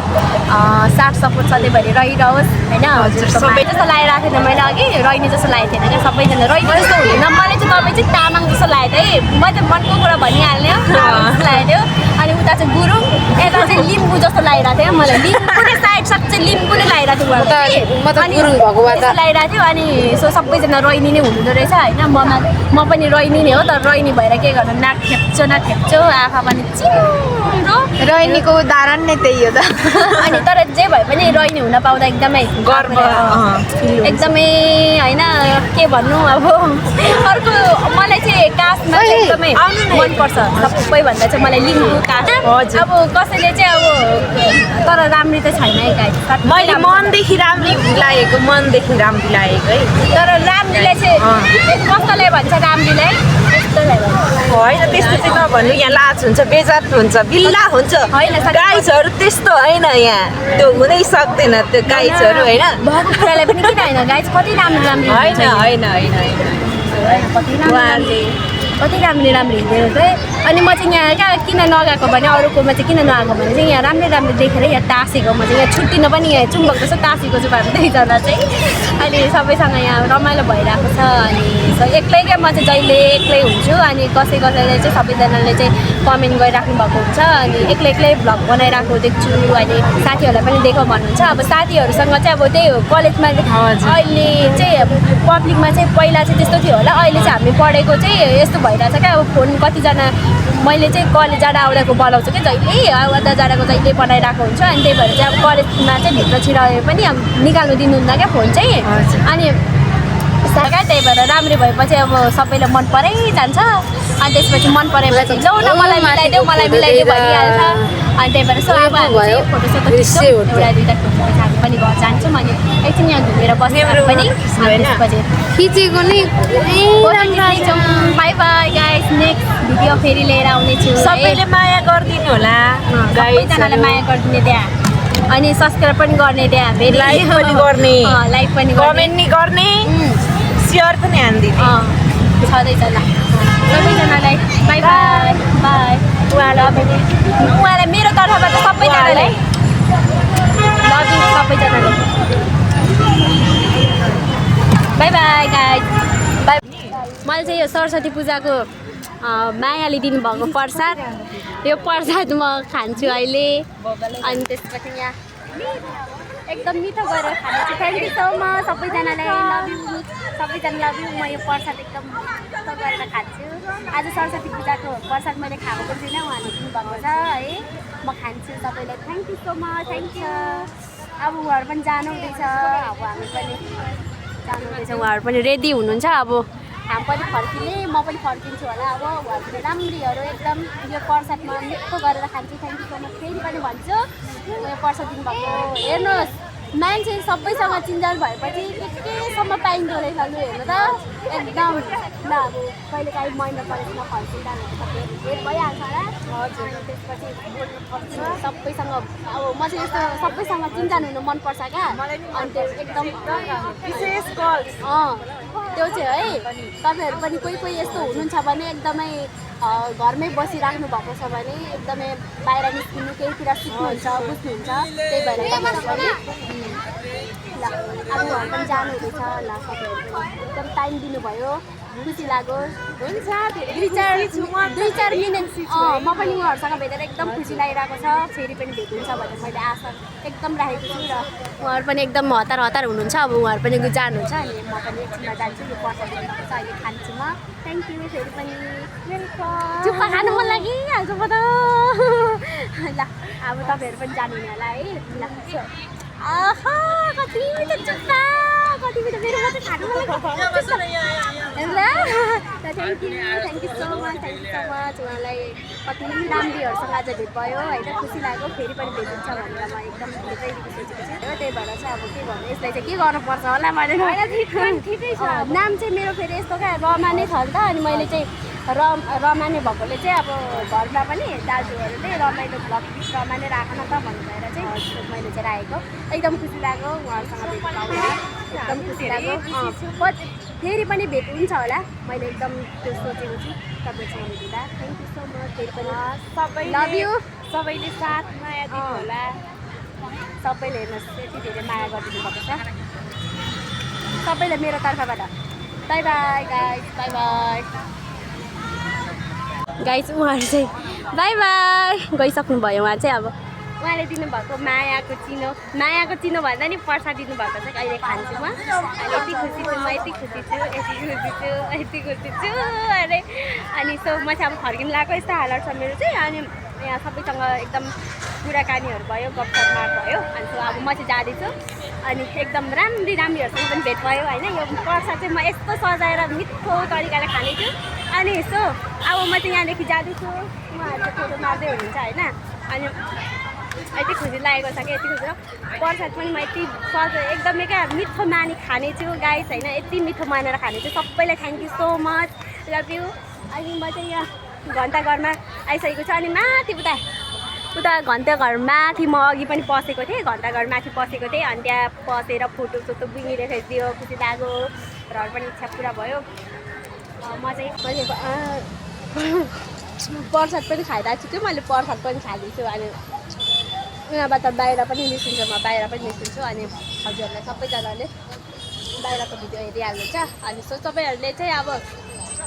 साथ सपोर्ट सधैँभरि रहिरहोस् होइन सबै जस्तो लगाइरहेको थिएन मैले अघि रहिनी जस्तो लागेको थिएन क्या सबैजना रहिनी जस्तो हुँदैन मलाई चाहिँ तपाईँ चाहिँ तामाङ जस्तो लागेको है म चाहिँ मनको कुरा भनिहाल्ने हो जस्तो लागेको थियो अनि उता चाहिँ गुरुङ यता चाहिँ लिम्बू जस्तो लागिरहेको थियो मलाई लिम्बू नै साइड चाहिँ लिम्बू नै लागिरहेको थियो लागिरहेको थियो अनि सो सबैजना रोहिनी नै हुनुहुँदो रहेछ होइन म पनि रोहिनी नै हो तर रोहिनी भएर के गर्नु नाक ठेप्चो आँखा पनि चिम्रो रोहिनीको उदाहरण नै त्यही हो त अनि तर जे भए पनि रोहिनी हुन पाउँदा एकदमै गर्व एकदमै होइन के भन्नु अब अर्को मलाई चाहिँ कास्टमा एकदमै मनपर्छ सबैभन्दा चाहिँ मलाई लिम्बू कास्ट अब कसैले चाहिँ अब तर राम्री त छैन है गाई मैले मनदेखि राम्रो लागेको है तर राम्रीलाई चाहिँ कसैले भन्छ राम्रीलाई त्यस्तैलाई भन्नु होइन त्यस्तो चाहिँ नभन्नु, यहाँ लाज हुन्छ, बेजात हुन्छ, बिल्ला हुन्छ। होइन, साथी- गाइजहरू त्यस्तो होइन, यहाँ त्यो हुनै सक्दैन त्यो गाइजहरू होइन। भएको कुरालाई पनि किन होइन गाइज कति राम्रो राम्रो होइन हुन्छ यहाँ। होइन होइन होइन कति राम्रो कति राम्रो राम्रो हिँडेर चाहिँ अनि म चाहिँ यहाँ क्या किन नगएको भने अरूकोमा चाहिँ किन नआएको भने चाहिँ यहाँ राम्रो राम्रो देखेर यहाँ टाँसेको म चाहिँ यहाँ छुट्टिन पनि यहाँ चुम्बक जस्तो टाँसेको छु हामी दुईजना चाहिँ अनि सबैसँग यहाँ रमाइलो भइरहेको छ अनि एक्लै क्या म चाहिँ जहिले एक्लै हुन्छु अनि कसैले चाहिँ सबैजनाले चाहिँ कमेन्ट गरिराख्नु भएको हुन्छ अनि एक्लै भ्लग बनाइरहेको देख्छु अनि साथीहरूलाई पनि देखाउ भन्नुहुन्छ अब साथीहरूसँग चाहिँ अब त्यही हो कलेजमा अहिले चाहिँ पब्लिकमा चाहिँ पहिला चाहिँ त्यस्तो थियो होला अहिले चाहिँ हामी पढेको चाहिँ यस्तो भइरहेछ क्या अब फोन कतिजना मैले चाहिँ कलेज जाँदा आउँदाको बनाउँछु कि जहिले आउँदा जाँदाको जहिले बनाइरहेको हुन्छ अनि त्यही भएर चाहिँ अब कलेजमा चाहिँ भित्र छिरायो पनि अब निकाल्नु दिनुहुन्न क्या फोन चाहिँ अनि क्या त्यही भएर राम्रो भएपछि अब सबैलाई मन परै जान्छ अनि त्यसपछि मन परेपछि लौ न मलाई मिलाइदेऊ भनिहाल्छ अनि त्यही भएर सो अब हामी चाहिँ फोटोसोटो खिच्छौँ एउटा दुइटा फोटो हामी पनि घर जान्छौँ अनि एकछिन यहाँ घुमेर बस्छौँ पनि त्यसपछि खिचेको नै by by guys next video फेरि लिएर आउनेछु सबैले माया गरिदिनु होला, सबैजनालाई माया गरिदिने त्यहाँ अनि सब्सक्राइब पनि गर्ने त्यहाँ फेरि लाइक पनि गर्ने, लाइक पनि कमेन्ट नि गर्ने, सेयर पनि हानिदिने। छँदैछ ल सबैजनालाई बाई बाई बाई उहाँलाई मेरो तर्फबाट सबैजनालाई लभ यु सबैजनालाई बाई बाई गाइस बाई मैले चाहिँ यो सरस्वती पूजाको मायाले दिनुभएको प्रसाद यो प्रसाद म खान्छु अहिले अनि त्यसपछि यहाँ एकदम मिठो गरेर खानेछु थ्याङ्क यू सो मच सबैजनालाई लभ यु सबैजना लभ यु म यो प्रसाद एकदम मिठो गरेर खान्छु आज सरस्वती पूजाको प्रसाद मैले खाएको पनि छैन उहाँले दिनुभएको छ है म खान्छु सबैलाई thank you so much thank you अब उहाँहरू पनि जानु हुँदैछ अब हामी पनि जानु हुँदैछ उहाँहरू पनि रेडी हुनुहुन्छ अब हामी पनि फर्किने म पनि फर्किन्छु होला अब उहाँहरू पनि राम्रीहरू एकदम यो प्रसादमा मिठो गरेर खान्छु थ्याङ्क यू सो मच फेरि पनि भन्छु यो प्रसाद दिनुभएको हेर्नुहोस् मान्छे सबैसँग चिन्जान भएपछि केसम्म पाइँदो रहेछ लु हेर्नु त एकदम ल अब कहिले काहीँ महिना परेपछि फर्किँदा भेट भइहाल्छ होला हजुर त्यसपछि सबैसँग अब म चाहिँ यस्तो सबैसँग चिन्जान हुनु मनपर्छ क्या अनि त्यो एकदम विशेष कल त्यो चाहिँ है तपाईँहरू पनि कोही यस्तो हुनुहुन्छ भने एकदमै घरमै बसिराख्नु भएको छ भने एकदमै बाहिर निस्किनु केहीतिर सिक्नुहुन्छ बुझ्नुहुन्छ त्यही भएर तपाईँहरू पनि ल अब उहाँहरू पनि जानु हुँदैछ ल सबैहरू पनि एकदम टाइम दिनुभयो खुसी लाग्यो हुन्छ दुई चार मिनट म पनि उहाँहरूसँग भेटेर एकदम खुसी लागिरहेको छ फेरि पनि भेट हुन्छ भनेर मैले आशा एकदम राखेको छु र उहाँहरू पनि एकदम हतार हुनुहुन्छ अब उहाँहरू पनि जानुहुन्छ अनि म पनि एकछिनमा जान्छु यो प्रसाद दिनुभएको छ अहिले खान्छु म थ्याङ्क यू फेरि पनि चुप्पा खानु मन लागिहाल्छ म त ल अब तपाईँहरू पनि जानुहुने होला है ल आहा कति मिठो चुप्पा कति मिठो मेरो मात्रै खानु मन ल थ्याङ्क यू सो मच उहाँलाई कति राम्रीहरूसँग आज भेट भयो होइन खुसी लाग्यो फेरि पनि भेट हुन्छ भनेर म एकदम भेटैदिएको सोचेको छु त्यही भएर चाहिँ अब के भन्नु यसलाई चाहिँ के गर्नुपर्छ होला मैले ठिकै छ नाम चाहिँ मेरो फेरि यस्तो क्या रमा नै छ नि त अनि मैले चाहिँ रमा नै भएकोले चाहिँ अब घरमा पनि दाजुहरूले रमाइलो भ्लग रमा नै राख न त भन्नु भएर चाहिँ मैले चाहिँ राखेको एकदम खुसी लाग्यो उहाँहरूसँग भेट पाउँदा एकदम खुसी लाग्यो फेरि पनि भेट हुन्छ होला मैले एकदम त्यो सोचेको छु तपाईँसँग भेट्दा थ्याङ्क यू सो मच फेरि पनि लभ यु सबैले साथ माया दिनु होला सबैले हेर्नुहोस् यति धेरै माया गरिदिनु भएको छ सबैलाई मेरो तर्फबाट by by guys by by guys उहाँहरू चाहिँ बाई बाई गइसक्नुभयो उहाँ चाहिँ अब उहाँले दिनुभएको मायाको चिनो भन्दा नि प्रसाद दिनुभएको चाहिँ अहिले खान्छु म यति खुसी छु म यति खुसी छु अरे अनि सो म चाहिँ अब फर्किनु लगाएको यस्तो हालत छ मेरो चाहिँ अनि यहाँ सबैसँग एकदम कुराकानीहरू भयो गफसप भयो अनि सो अब म चाहिँ जाँदैछु अनि एकदम राम्रीहरूसँग पनि भेट भयो होइन यो प्रसाद चाहिँ म यस्तो सजाएर मिठो तरिकाले खानेछु अनि यसो अब म चाहिँ यहाँदेखि जाँदैछु उहाँहरू चाहिँ फोटो मार्दै हुनुहुन्छ होइन अनि यति खुसी लागेको छ कि यति खुसी प्रसाद पनि म यति एकदमै क्या मिठो मानी खानेछु गाइस होइन यति मिठो मानेर खानेछु सबैलाई thank you so much love you अनि म चाहिँ यहाँ घन्टाघरमा आइसकेको छु अनि माथि उता घन्टाघर माथि म अघि पनि पसेको थिएँ घन्टाघर माथि पसेको थिएँ अनि त्यहाँ पसेर फोटोसोटो बुझिने खिच्दियो खुसी लाग्यो र पनि इच्छा पुरा भयो म चाहिँ प्रसाद पनि खाइरहेको छु कि मैले प्रसाद पनि खाँदैछु अनि यहाँबाट बाहिर पनि निस्किन्छु म बाहिर पनि निस्किन्छु अनि हजुरहरूलाई सबैजनाले बाहिरको भिडियो हेरिहाल्नुहुन्छ अनि सो तपाईँहरूले चाहिँ अब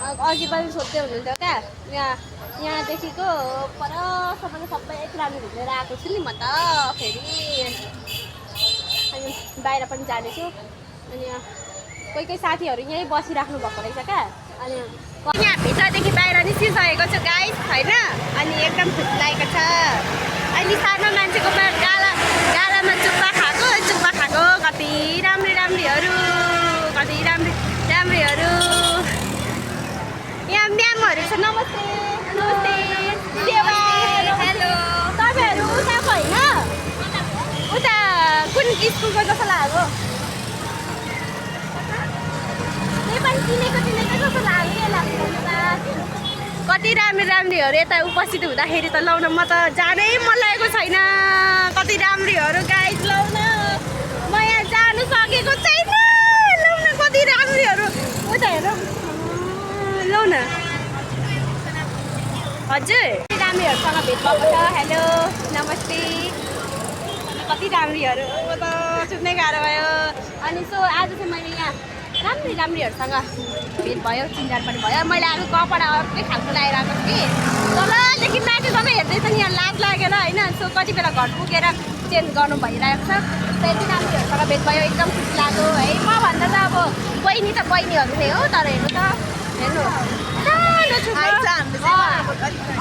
अघि पनि सोध्दै हुनुहुन्थ्यो क्या यहाँदेखिको परसम्म सबै राम्रो घुमेर आएको छु नि म त फेरि अनि बाहिर पनि जानेछु अनि कोही साथीहरू यहीँ बसिराख्नु भएको रहेछ क्या अनि यहाँ भित्रदेखि बाहिर निस्किसकेको छु गाइस होइन अनि एकदम खुसी लागेको छ अनि सानो मान्छेको गालामा चुप्पा खाएको कति राम्रीहरू यहाँ म्यामहरू छ नमस्ते हेलो तपाईँहरू उताको होइन उता कुन स्कुलको जस्तो लाग्यो त्यही पनि चिनेको जस्तो लाग्यो कति राम्रीहरू यता उपस्थित हुँदाखेरि त लाउन म त जानै मन लागेको छैन कति राम्रीहरू गाइस लाउन म यहाँ जानु सकेको छैन लाउन कति राम्रीहरू उता हेरौँ लौ न हजुर राम्रीहरूसँग भेट भएको छ हेलो नमस्ते कति राम्रीहरू म त चुन्नै गाह्रो भयो अनि सो आज चाहिँ मैले यहाँ राम्रीहरूसँग भेट भयो चिन्जान पनि भयो मैले अब कपडा अर्कै खालको लगाएर आएको छु कि तलदेखि माथिसम्म हेर्दैछ नि यहाँ लाज लागेर होइन सो कति बेला घर पुगेर चेन्ज गर्नु भइरहेको छ त्यति राम्रीहरूसँग भेट भयो एकदम खुसी लाग्यो है म भन्दा त अब बहिनी त बहिनीहरू नै हो तर हेर्नु त हेर्नु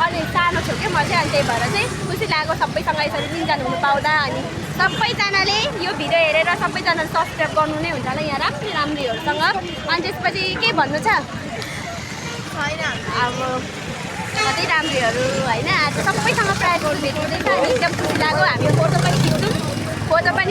अनि सानो छु क्या म चाहिँ अनि त्यही भएर चाहिँ खुसी लाग्यो सबैसँग यसरी चिन्जान हुनु पाउँदा अनि सबैजनाले यो भिडियो हेरेर सबैजनाले सब्सक्राइब गर्नु नै हुन्छ होला यहाँ राम्रीहरूसँग अनि त्यसपछि के भन्नु छ अब कतै राम्रीहरू होइन आज सबैसँग प्रायः गोल भेट हुँदैछ अनि एकदम खुसी लाग्यो हामी फोटो पनि खिच्छौँ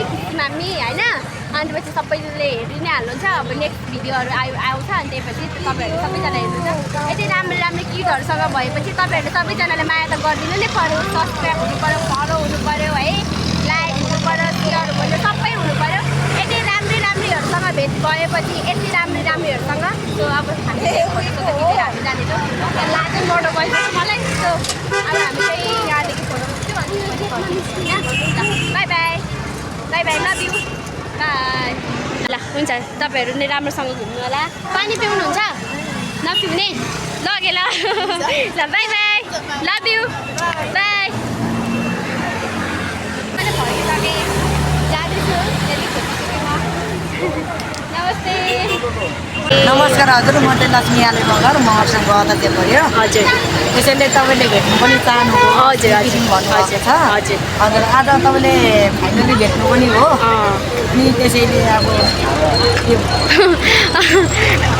खिच्यौँ हामी होइन अनि त्यसपछि सबैले हेरि नै हाल्नुहुन्छ अब नेक्स्ट भिडियोहरू आउँछ अनि त्यसपछि तपाईँहरू सबैजना हेर्नुहुन्छ यति राम्रो किटहरूसँग भएपछि तपाईँहरूले सबैजनाले माया त गरिदिनु नै पऱ्यो सब्सक्राइब हुनु पऱ्यो फलो हुनु पऱ्यो है लाइक हुनु पऱ्यो सेयर हुनु पऱ्यो सबै हुनु पऱ्यो यति राम्रीहरूसँग भेट भएपछि यति राम्रीहरूसँग सो अब हामी फोटो खिचेर हामी जानेछौँ लाज मोटो भइसक्यो मलाई सो अब हामी चाहिँ यहाँदेखि फोटो खिच्छौँ अनि by by love you by ल हुन्छ तपाईँहरू नै राम्रोसँग घुम्नु होला पानी पिउनुहुन्छ नपिउने लगे ल बाई लभ यु बाई मैले भइसकेँ जाँदैछु नमस्ते नमस्कार हजुर म चाहिँ लक्ष्मी आले मगर मगरसँग अध्यक्ष भयो हजुर त्यसैले तपाईँले भेट्नु पनि चाहनु हजुर भन्नुभएको छ हजुर हजुर आज तपाईँले फाइनली भेट्नु पनि हो अनि त्यसैले अब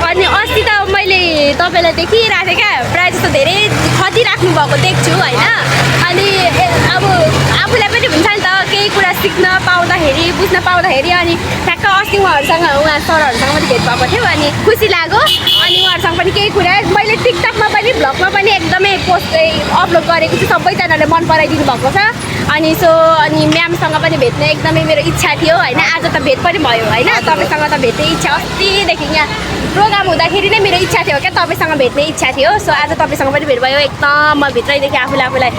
अनि अस्ति त मैले तपाईँलाई देखिरहेको थिएँ क्या प्रायः जस्तो धेरै खटिराख्नु भएको देख्छु होइन अनि अब आफूलाई पनि हुन्छ नि त केही कुरा सिक्न पाउँदाखेरि बुझ्न पाउँदाखेरि अनि ठ्याक्क अस्ति उहाँ सरहरूसँग पनि भेट भएको थियो अनि खुसी लाग्यो अनि उहाँहरूसँग पनि केही कुरा मैले टिकटकमा पनि भ्लगमा पनि एकदमै पोस्ट अपलोड गरेको छु सबैजनाले मन पराइदिनु भएको छ अनि सो अनि म्यामसँग पनि भेट्ने एकदमै मेरो इच्छा थियो होइन आज त भेट पनि भयो होइन तपाईँसँग त भेट्ने इच्छा अस्तिदेखि यहाँ प्रोग्राम हुँदाखेरि नै मेरो इच्छा थियो क्या तपाईँसँग भेट्ने इच्छा थियो सो आज तपाईँसँग पनि भेट भयो एकदम म भित्रैदेखि आफूलाई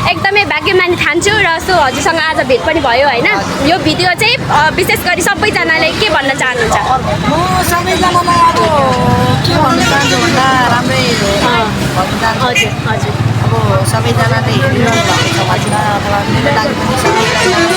एकदमै भाग्यमानी ठान्छु र सो हजुरसँग आज भेट पनि भयो होइन यो भिडियो चाहिँ विशेष गरी सबैजनाले के भन्न चाहनुहुन्छ म सबैजनालाई अब के भन्न चाहन्छु भन्दा राम्रै हजुर अब सबैजनाले हेरिरहनु भएको छ भन्दा अथवा मेरो लागि पनि सबैलाई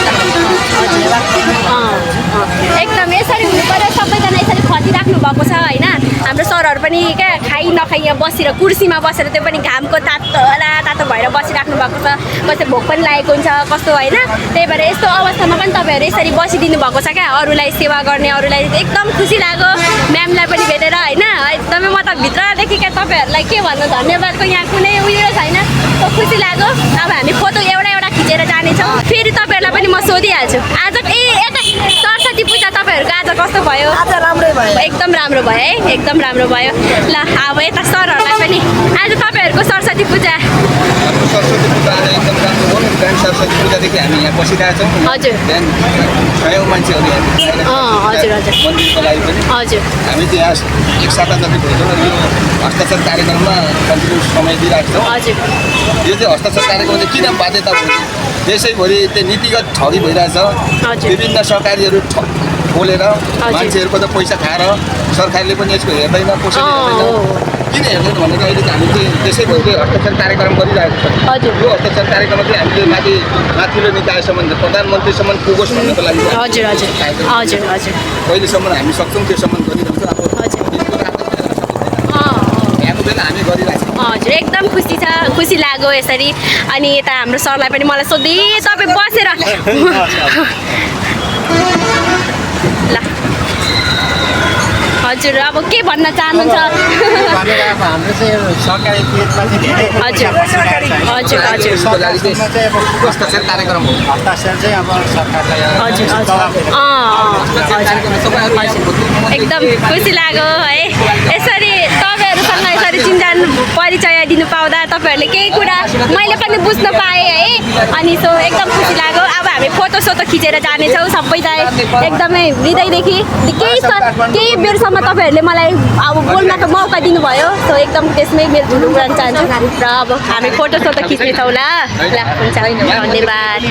एकदम यसरी हुनु पऱ्यो सबैजना यसरी खटिराख्नु भएको छ होइन हाम्रो सरहरू पनि क्या खाइ नखाइ यहाँ बसेर कुर्सीमा बसेर त्यो पनि घामको तातो भएर बसिराख्नु भएको छ कस्तो भोक पनि लागेको हुन्छ कस्तो होइन त्यही भएर यस्तो अवस्थामा पनि तपाईँहरू यसरी बसिदिनु भएको छ क्या अरूलाई सेवा गर्ने अरूलाई एकदम खुसी लाग्यो म्यामलाई पनि भेटेर होइन एकदमै म त भित्रदेखि क्या तपाईँहरूलाई के भन्नु धन्यवादको यहाँ कुनै उयो छैन खुसी लाग्यो अब हामी फोटो एउटा खिचेर जानेछौँ फेरि तपाईँहरूलाई पनि म सोधिहाल्छु आज यता सरस्वती पूजा तपाईँहरूको आज आज कस्तो भयो? आज राम्रै भयो। एकदम राम्रो भयो है, एकदम राम्रो भयो। ल अब यता सरहरूलाई पनि आज तपाईँहरूको सरस्वती पूजा सरस्वती पूजा आज एकदम राम्रो हो। बिहान सरस्वती पूजादेखि हामी यहाँ बसिरहेको छौँ। हजुर। बिहान सयौँ मान्छेहरू यहाँ हजुर, हजुर। मन्दिरको लागि पनि हजुर हामी चाहिँ यहाँ एक साता जति भइसक्यो यो हस्ताक्षर कार्यक्रममा कन्टिन्यू समय दिइरहेको छौँ। हजुर यो चाहिँ हस्ताक्षर कार्यक्रम चाहिँ किन बाध्यता भयो? देशैभरि त्यो नीतिगत ठगी भइरहेछ। हजुर। विभिन्न सरकारीहरू खोलेर मान्छेहरूको त पैसा खाएर सरकारले पनि यसको हेर्दैन, कसैले हेर्दैन। किन हेर्दैन भनेर अहिले चाहिँ हामी चाहिँ देशैभरि हस्ताक्षर कार्यक्रम गरिरहेको छौँ। हजुर। यो हस्ताक्षर कार्यक्रममा चाहिँ हामीले माथिल्लो निकायसम्म प्रधानमन्त्रीसम्म पुगोस् भन्नको लागि हजुर हजुर हजुर हजुर कहिलेसम्म हामी सक्छौँ त्योसम्म गरिरहेको छौँ। अब हजुर। यहाँको बेला हामी गरिरहेको छौँ। हजुर एकदम खुसी लाग्यो यसरी। अनि यता हाम्रो सरलाई पनि मलाई सोधेँ तपाईँ बसेर ल हजुर अब के भन्न चाहनुहुन्छ? भनेर अब हाम्रो चाहिँ सरकारी पेजमा चाहिँ धेरै हजुर हजुर हजुर यसको लागि चाहिँ हस्ताक्षर कार्यक्रम हो। हस्ताक्षर चाहिँ अब सरकारलाई हजुर एकदम खुसी लाग्यो है यसरी तपाईँहरूसँग यसरी चिन्जान परिचय दिनु पाउँदा। तपाईँहरूले केही कुरा मैले पनि बुझ्न पाएँ है। अनि सो एकदम खुसी लाग्यो। अब हामी फोटो सोटो खिचेर जानेछौँ सबैलाई एकदमै हृदयदेखि। केही बेरसम्म तपाईँहरूले मलाई अब बोल्नको मौका दिनुभयो। सो एकदम त्यसमै मेरो ठुलो कुरा चाहन्छु। र अब हामी फोटो सोटो खिच्नेछौँ ल हुन्छ धन्यवाद। ल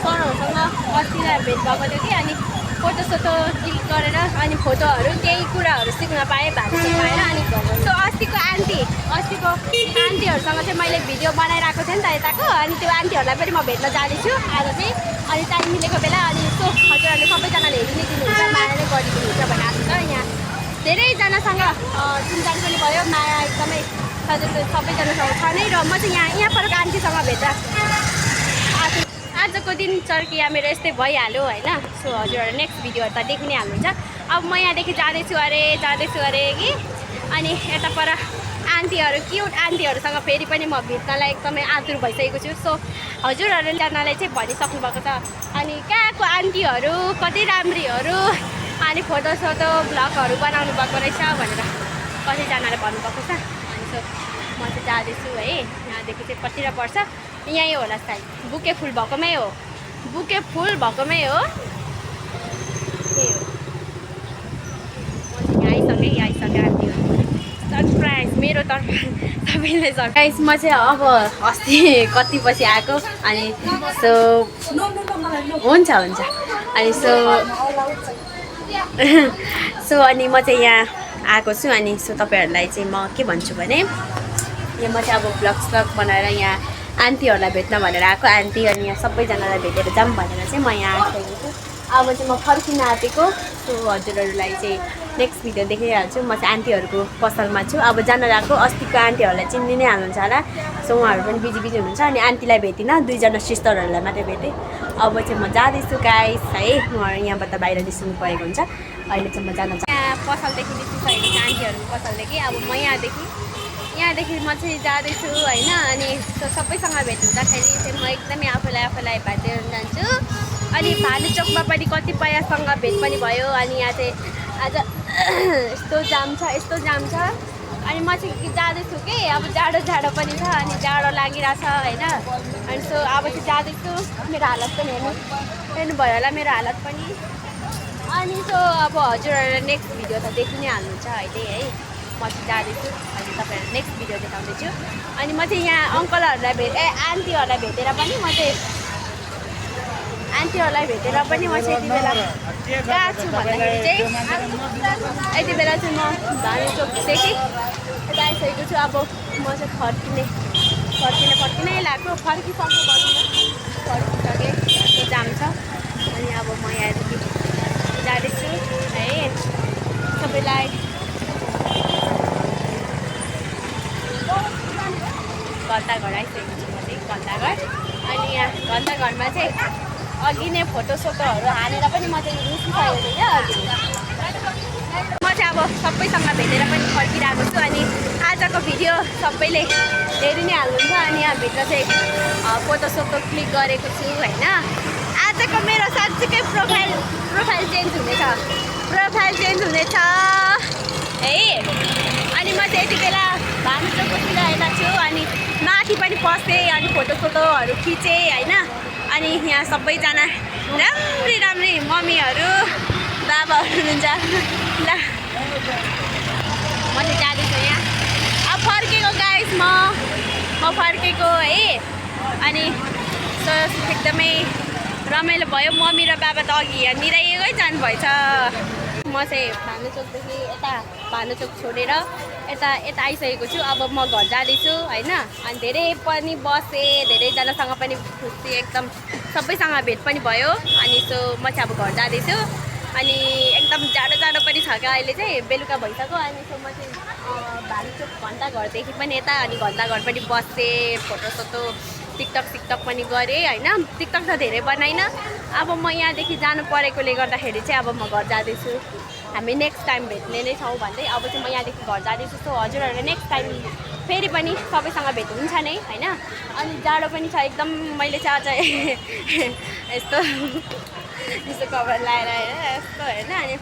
सरहरूसँग अस्तिलाई भेट भएको थियो कि अनि फोटो सोटो क्लिक गरेर अनि फोटोहरू केही कुराहरू सिक्न पाएँ भाषा पाएर। अनि सो अस्तिको आन्टीहरूसँग चाहिँ मैले भिडियो बनाइरहेको थिएँ नि त यताको। अनि त्यो आन्टीहरूलाई पनि म भेट्न जाँदैछु आज चाहिँ। अनि टाइम मिलेको बेला अनि सो हजुरहरूले सबैजनाले हेरि नै दिनुहुन्छ, माया नै गरिदिनुहुन्छ भन्ने आशा छ। यहाँ धेरैजनासँग चिन्जान पनि भयो, माया एकदमै हजुरको सबैजनासँग छ नै। र म चाहिँ यहाँ परको आन्टीसँग भेट्दा आजको दिन चर्किया मेरो यस्तै भइहाल्यो होइन। सो हजुरहरू नेक्स्ट भिडियोहरू त देखि नै हाल्नुहुन्छ। अब म यहाँदेखि जाँदैछु अरे कि अनि यता पर आन्टीहरू क्युट आन्टीहरूसँग फेरि पनि म भेट्नलाई एकदमै आतुर भइसकेको छु। सो हजुरहरूजनाले चाहिँ भनिसक्नु भएको छ अनि कहाँको आन्टीहरू कति राम्रीहरू अनि फोटो सोटो भ्लगहरू बनाउनु भएको रहेछ भनेर कतिजनाले भन्नुभएको छ। अनि सो म चाहिँ जाँदैछु है। यहाँदेखि चाहिँ कतिवटा पर्छ यहीँ होला सायद। बुके फुल भएकोमै हो त्यही हो। म चाहिँ आइसकेँ आन्टीहरू सरप्राइज मेरो तर्फ सबैलाई सरप्राइज। म चाहिँ अब अस्ति कति पछि आएको अनि सो हुन्छ अनि सो अनि म चाहिँ यहाँ आएको छु। अनि सो तपाईँहरूलाई चाहिँ म के भन्छु भने यहाँ म चाहिँ अब भ्लग बनाएर यहाँ आन्टीहरूलाई भेट्न भनेर आएको। आन्टी अनि यहाँ सबैजनालाई भेटेर जाऊँ भनेर चाहिँ म यहाँ आइसकेको छु। अब चाहिँ म फर्किन आँटेको। सो हजुरहरूलाई चाहिँ नेक्स्ट भिडियो देखाइहाल्छु। म चाहिँ आन्टीहरूको पसलमा छु। अब जान लागेको अस्तिको आन्टीहरूलाई चिन्ने नै हाल्नुहुन्छ होला। सो उहाँहरू पनि बिजी हुनुहुन्छ। अनि आन्टीलाई भेटिनँ, दुईजना सिस्टरहरूलाई मात्रै भेटेँ। अब चाहिँ म जाँदैछु गाइस है। उहाँहरू यहाँबाट बाहिर निस्किनु परेको हुन्छ। अहिले चाहिँ म जान यहाँ पसलदेखि निस्किसकेको छु आन्टीहरूको पसलदेखि। अब म यहाँदेखि म चाहिँ जाँदैछु होइन। अनि सबैसँग भेट हुँदाखेरि चाहिँ म एकदमै आफूलाई बाध्य जान्छु। अनि भालुचोकमा पनि कतिपयसँग भेट पनि भयो। अनि यहाँ चाहिँ आज यस्तो जाम छ अनि म चाहिँ जाँदैछु कि अब जाडो पनि छ अनि जाडो लागिरहेछ होइन। अनि सो अब चाहिँ जाँदैछु। मेरो हालत पनि हेर्नुभयो होला मेरो हालत पनि। अनि सो अब हजुरहरूलाई नेक्स्ट भिडियो त देखि नै हाल्नुहुन्छ अहिले है। म चाहिँ जाँदैछु अनि तपाईँहरू नेक्स्ट भिडियो देखाउँदैछु। अनि म चाहिँ यहाँ आन्टीहरूलाई भेटेर पनि म चाहिँ यति बेला कहाँ छु भन्दाखेरि चाहिँ यति बेला चाहिँ म भालुचोकदेखि यता आइसकेको छु। अब म चाहिँ फर्किनै लाग्यो। फर्किसकेँ यस्तो जाम छ। अनि अब म यहाँदेखि जाँदैछु है। सबैलाई घन्टाघर आइसकेको छु म चाहिँ घन्टाघर। अनि यहाँ घन्टाघरमा चाहिँ अघि नै फोटोसोटोहरू हानेर पनि म चाहिँ निस्किसकेको थिएँ क्या अघि। म चाहिँ अब सबैसँग भेटेर पनि फर्किरहेको छु। अनि आजको भिडियो सबैले हेरि नै हाल्नुहुन्छ। अनि यहाँभित्र चाहिँ फोटोसोटो क्लिक गरेको छु होइन। आज आजको मेरो साँच्चीकै प्रोफाइल चेन्ज हुनेछ है। अनि म चाहिँ यति बेला भानुचोकतिर यता छु अनि माथि पनि पस्थेँ अनि फोटोहरू खिचेँ होइन। अनि यहाँ सबैजना राम्री मम्मीहरू बाबाहरू हुनुहुन्छ। ल म चाहिँ जाँदैछु यहाँ अब फर्केको गाइस म फर्केको है। अनि एकदमै रमाइलो भयो। मम्मी र बाबा त अघि यहाँ निराइएकै जानुभएछ। म चाहिँ भानुचोकदेखि यता भानुचोक छोडेर यता आइसकेको छु। अब म घर जाँदैछु होइन। अनि धेरै पनि बसेँ, धेरैजनासँग पनि खुसी एकदम सबैसँग भेट पनि भयो। अनि सो म चाहिँ अब घर जाँदैछु। अनि एकदम जाडो पनि छ क्या अहिले चाहिँ बेलुका भइसक्यो। अनि सो म चाहिँ भानुचोक घन्टाघरदेखि पनि यता अनि घन्टाघर पनि बसेँ, फोटोसोटो टिकटक पनि गरेँ होइन। टिकटक त धेरै बनाइनँ। अब म यहाँदेखि जानु परेकोले गर्दाखेरि चाहिँ अब म घर जाँदैछु। हामी नेक्स्ट टाइम भेट्ने नै छौँ भन्दै अब चाहिँ म यहाँदेखि घर जाँदैछु। सो हजुरहरूले नेक्स्ट टाइम फेरि पनि सबैसँग भेट हुन्छ नै होइन। अनि जाडो पनि छ एकदम। मैले चाहिँ आज यस्तो कभर लाएर यस्तो होइन। अनि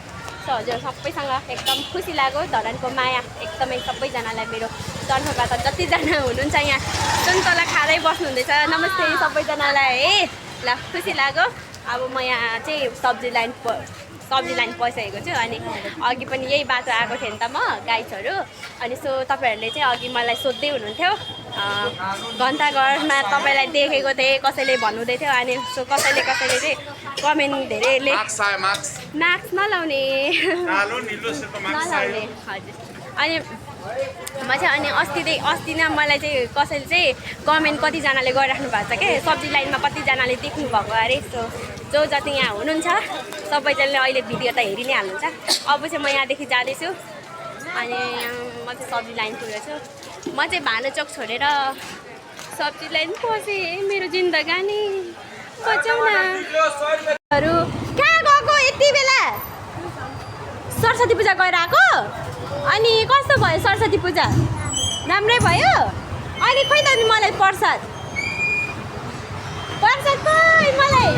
हजुर सबैसँग एकदम खुसी लाग्यो। धरानको माया एकदमै सबैजनालाई मेरो तर्फबाट जतिजना हुनुहुन्छ यहाँ सुन्तला खाँदै बस्नुहुँदैछ नमस्ते सबैजनालाई है। ल खुसी लाग्यो। अब म यहाँ चाहिँ सब्जी लाइन पसिसकेको छु। अनि अघि पनि यही बाटो आएको थिएँ नि त म गाइडहरू। अनि सो तपाईँहरूले चाहिँ अघि मलाई सोध्दै हुनुहुन्थ्यो घन्टाघरमा तपाईँलाई देखेको थिएँ कसैले भन्नुहुँदै थियो। अनि सो कसैले चाहिँ कमेन्ट धेरैले मास्क नलाउने हजुर। अनि म चाहिँ अस्ति नै मलाई चाहिँ कसैले चाहिँ कमेन्ट कतिजनाले गरिराख्नु भएको छ क्या सब्जी लाइनमा कतिजनाले देख्नु भएको अरे। सो जो जति यहाँ हुनुहुन्छ सबैजनाले अहिले भिडियो त हेरि नै हाल्नुहुन्छ। अब चाहिँ म यहाँदेखि जाँदैछु। अनि म चाहिँ सब्जी लाइन पुगेछु। म चाहिँ भानुचोक छोडेर सब्जी लाइन पसेँ। मेरो जिन्दगानी बचाउनहरू कहाँ गएको यति बेला? सरस्वती पूजा गएर आएको? अनि कस्तो भयो सरस्वती पूजा? राम्रै भयो? अनि खोइ त मलाई प्रसाद खोइ मलाई।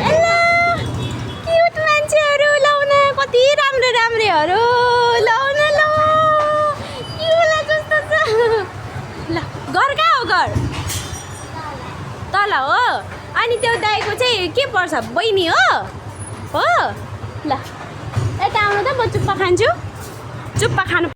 क्युट मान्छेहरू लाउन कति राम्रेहरू लाउन ल क्युला जस्तो छ। ल घर कहाँ हो? घर तल हो। अनि त्यो दाइको चाहिँ के पर्छ? बहिनी हो? ल यता आउनु त म चुप्पा खान्छु। चुप्पा खानु